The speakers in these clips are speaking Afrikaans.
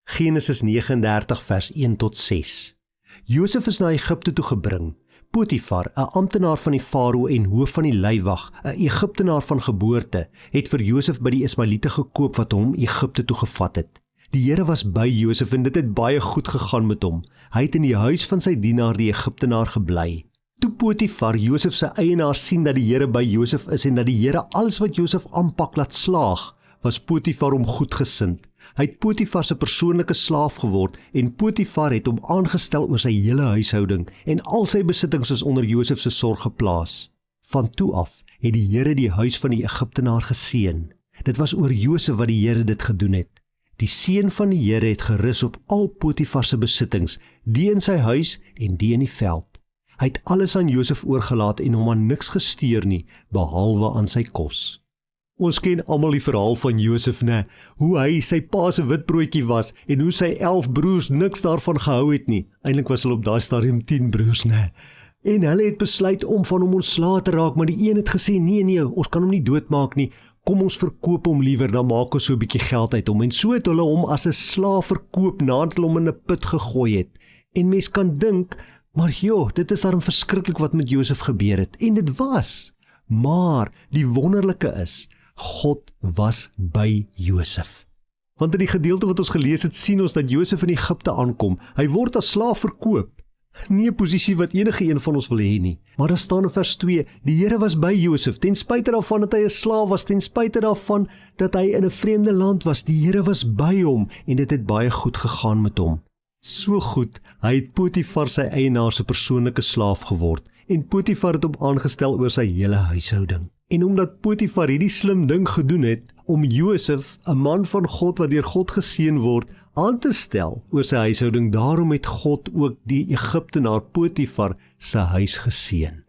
Genesis 39 vers 1 tot 6. Josef is na Egipte toe gebring. Potifar, 'n amptenaar van die farao en hoof van die leiwag, 'n Egiptenaar van geboorte, het vir Josef by die Ismaeliete gekoop wat hom Egipte toe gevat het. Die Here was by Josef en dit het baie goed gegaan met hom. Hy het in die huis van sy dienaar die Egiptenaar gebly. Toe Potifar, Josef se eienaar, sien dat die Here by Josef is en dat die Here alles wat Josef aanpak laat slaag, was Potifar hom goedgesind. Hy het Potifar se persoonlike slaaf geword en Potifar het hom aangestel oor sy hele huishouding en al sy besittings is onder Josef se sorg geplaas. Van toe af het die Here die huis van die Egiptenaar geseën. Dit was oor Josef wat die Here dit gedoen het. Die seën van die Here het gerus op al Potifar se besittings, die in sy huis en die in die veld. Hy het alles aan Josef oorgelaat en hom aan niks gesteer nie, behalwe aan sy kos. Ons ken almal die verhaal van Josef, né? Hoe hy sy pa se witbroodjie was en hoe sy 11 broers niks daarvan gehou het nie. Eintlik was hulle op daai stadium 10 broers, né? En hulle het besluit om van hom ontslae te raak, maar die een het gesê, nee, ons kan hom nie doodmaak nie. Kom ons verkoop hom liewer, dan maak ons so 'n bietjie geld uit hom. En so het hulle hom as 'n slaaf verkoop nadat hulle hom in 'n put gegooi het. En mens kan dink, maar joh, dit is daarom verskriklik wat met Josef gebeur het. En dit was. Maar die wonderlike is, God was by Josef. Want in die gedeelte wat ons gelees het, sien ons dat Josef in Egipte aankom. Hy word as slaaf verkoop. Nie 'n posisie wat enige een van ons wil hê nie. Maar daar staan in vers 2, die Here was by Josef, ten spyte daarvan dat hy 'n slaaf was, ten spyte daarvan dat hy in 'n vreemde land was, die Here was by hom en dit het baie goed gegaan met hom. So goed, hy het Potifar sy eienaar se persoonlike slaaf geword en Potifar het hom aangestel oor sy hele huishouding. En omdat Potifar hierdie slim ding gedoen het, om Josef, 'n man van God wat deur God geseën word, aan te stel oor sy huishouding, daarom het God ook die Egiptenaar Potifar se huis geseën.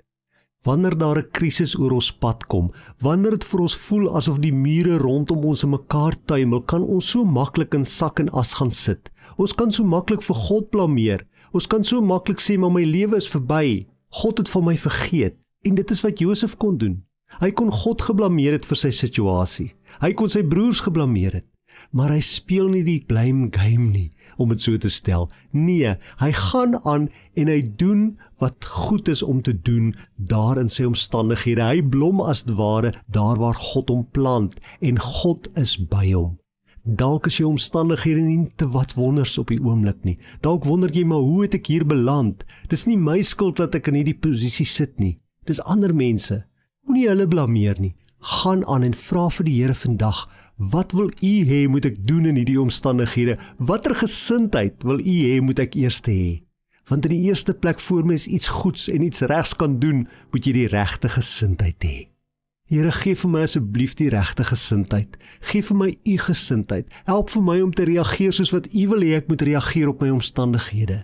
Wanneer daar 'n krisis oor ons pad kom, wanneer dit vir ons voel asof die mure rondom ons in mekaar tuimel, kan ons so maklik in sak en as gaan sit. Ons kan so maklik vir God blameer. Ons kan so maklik sê, maar my lewe is verby. God het van my vergeet. En dit is wat Josef kon doen. Hy kon God geblameer het vir sy situasie. Hy kon sy broers geblameer het. Maar hy speel nie die blame game nie, om het so te stel. Nee, hy gaan aan en hy doen wat goed is om te doen daar in sy omstandighede. Hy blom as het ware daar waar God hom plant en God is by hom. Dalk is jou omstandighede nie te wat wonders op die oomblik nie. Dalk wonder jy, maar hoe het ek hier beland? Dis nie my skuld dat ek in hierdie posisie sit nie. Dis ander mense. Moenie hulle blameer nie. Gaan aan en vra vir die Here vandag, wat wil U hê moet ek doen in hierdie omstandighede? Watter gesindheid wil U hê moet ek eers hê? Want in die eerste plek voor mens iets goeds en iets regs kan doen, moet jy die regte gesindheid hê. Here, gee vir my asseblief die regte gesindheid. Gee vir my U gesindheid. Help vir my om te reageer soos wat U wil hê ek moet reageer op my omstandighede.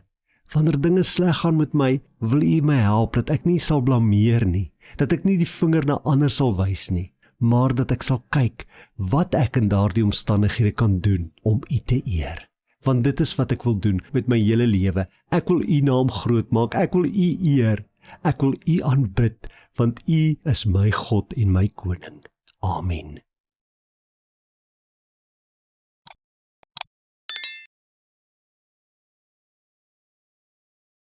Wanneer dinge sleg gaan met my, wil U my help dat ek nie sal blameer nie, dat ek nie die vinger na ander sal wys nie, maar dat ek sal kyk wat ek in daardie omstandighede kan doen om U te eer. Want dit is wat ek wil doen met my hele lewe. Ek wil U naam groot maak, ek wil U eer, ek wil U aanbid, want U is my God en my koning. Amen.